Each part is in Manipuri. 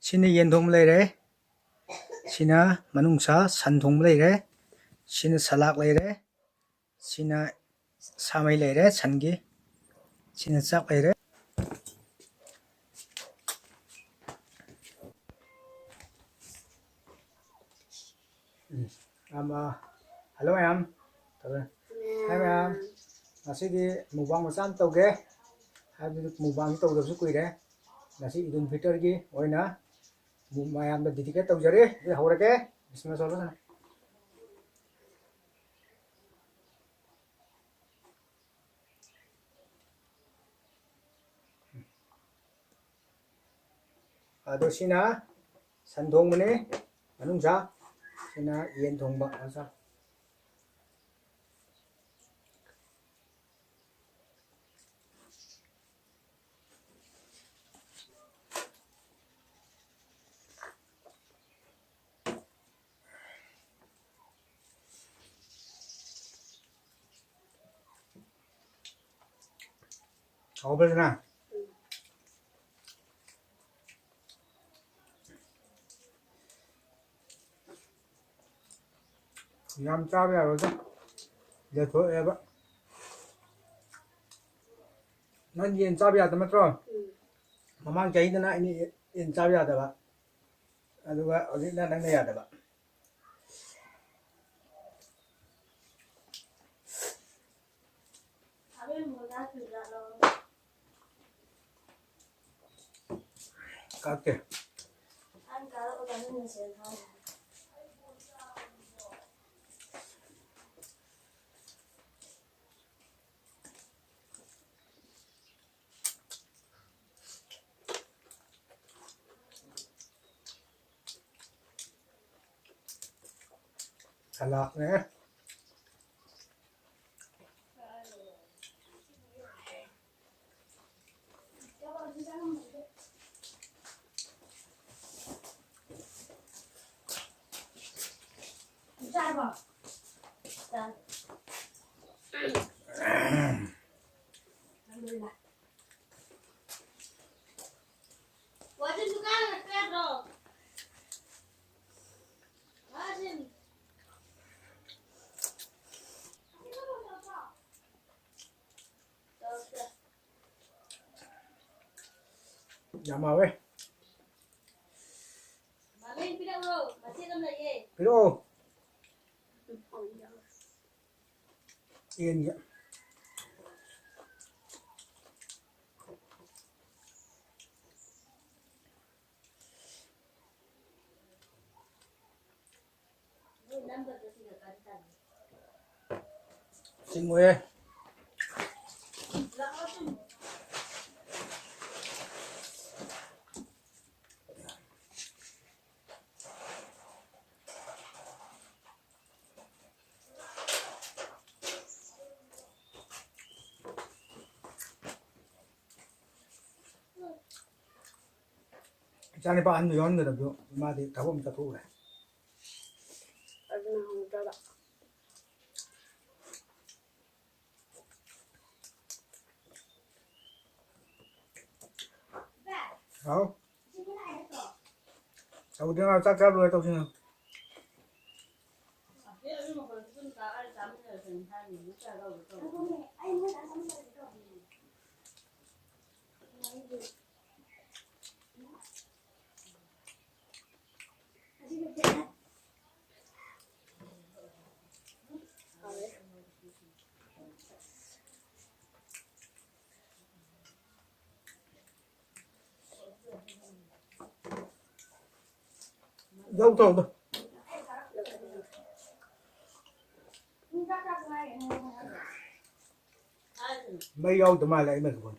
Sini yen thong lay re. Sina manungsa san thong lay re. Sina salak lay re. Sina samay lay re sangi. Sina chak lay re. Hello em. Hi em. Ngasi mukbang macam tau ke. Hai mukbang tau dah sukui re. Ngasi Idul Fitr ki oina mayam da didi ke tau jare. Ye hore ke. Bismillah solo sana. Ado sina san thong mane manungsa sina yen thong ba asa. Kau bersana. Yam chao ya rồi đó. Giờ thôi em ạ. Nó yen chao ya tama tro. Mamang cai na ini yen chao ya da ba. Aduga odi na nang ya da ba. Kake. Salak nè. Dạ màu ấy. Video. Yên vậy. Xin mời em. Chane pa ăn yon người đó mà thì tháo một thu này. Không. Tao đi nào chắc rồi tao xin. Dâu thôi thôi. Mấy dâu tụi mày lại mình còn.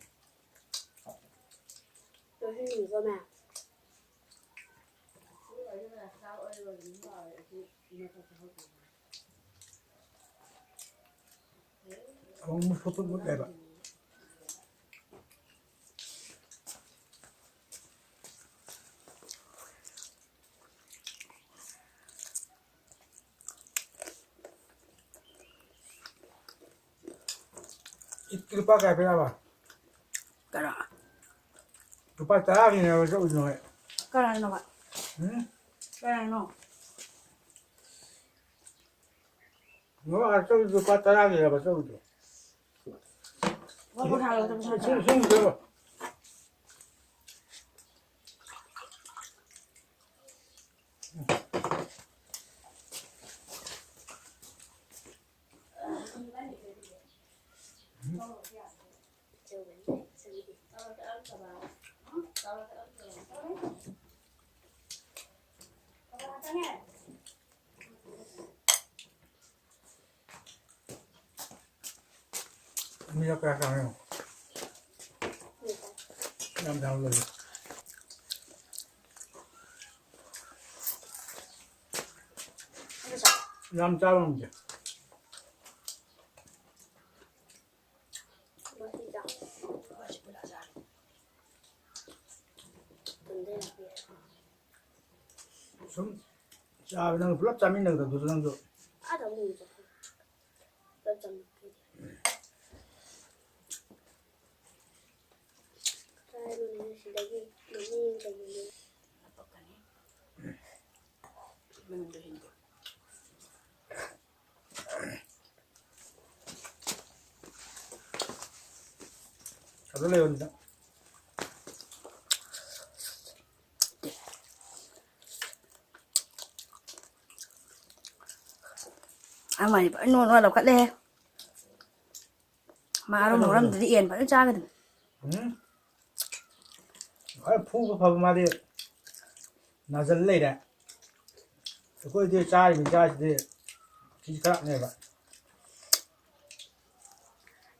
Tôi hay nghỉ do nào. Không một phút một đẹp ạ. Ít lupa kayak apa? Cả đó. Lupa tahu ni, apa tu ujungnya? Cái nào bạn? Cái nào? Nó ăn sâu rồi qua ta gì là bà sâu rồi. Có thằng đâu trong Sung sung rồi. Mình có cái nào làm đâu rồi. Làm sao không chứ? Sống sao năng flop cho mình được rồi năng rồi. Kalau lewat tak. Ăn mày phải nôn vào đầu cắt đe. Mà đâu làm thì yên phải cha cái. Ở phu vào mà đi. Nó dân lấy đấy. Tôi đi trai mình trai thì chỉ khác này vậy.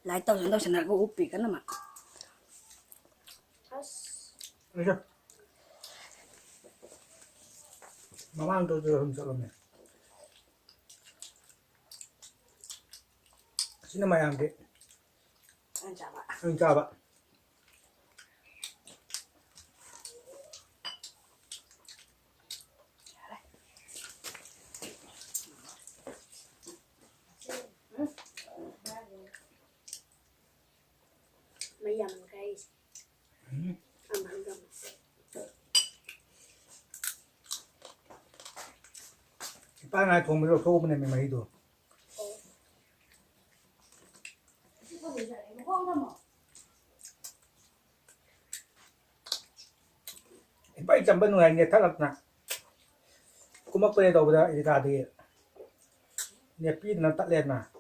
Lại tao sẽ nãy úp bị cái nào mà. Được chưa? Mà mang tôi không sợ lắm này. Xin mời em đi. Anh chào bạn. Anh chào bạn. Bây giờ mình cây ăn bằng gầm. Ba ngày thùng mới được thô bên này mình mấy đồ. Bảy trăm bên ngoài nhiệt thắt lắm nè. Cũng mắc về đầu bây giờ cả thì nhiệt pin nó tắt lên mà.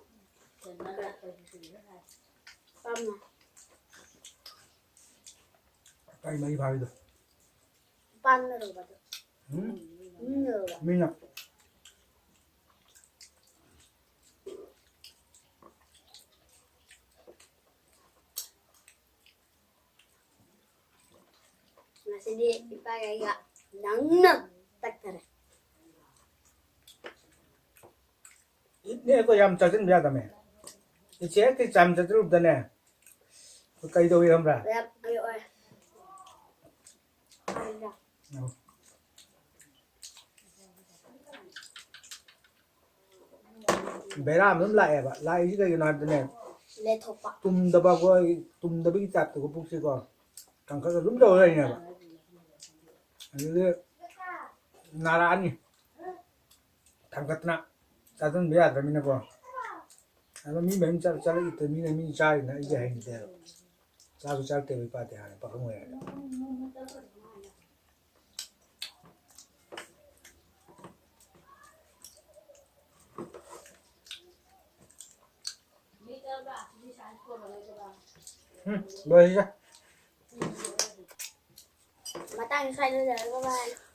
Cái mấy vào được. Pan rồi bà được. Mình à. Nah sini dipakai gak nang tak tere. Ini aku yang cacing biar kami. Ini cái chăm cacing lúc đó nè. Cây đôi không ra. Lihat, ayo ơi. Bé làm lắm lại à bạn, lại cái nói thế này. Le thopa. Tum đập vào tum đập cái chặt của bụng xí con. Càng có đúng rồi đây nè bạn. Ini naraan nih. Tangkat nak. Cacing biar kami nak kau. Kalau mi memang cara itu mi cari na iya yang itu. Cara cara tu berapa dia, pakai mana? Boleh je. Matang saya dulu, bye bye.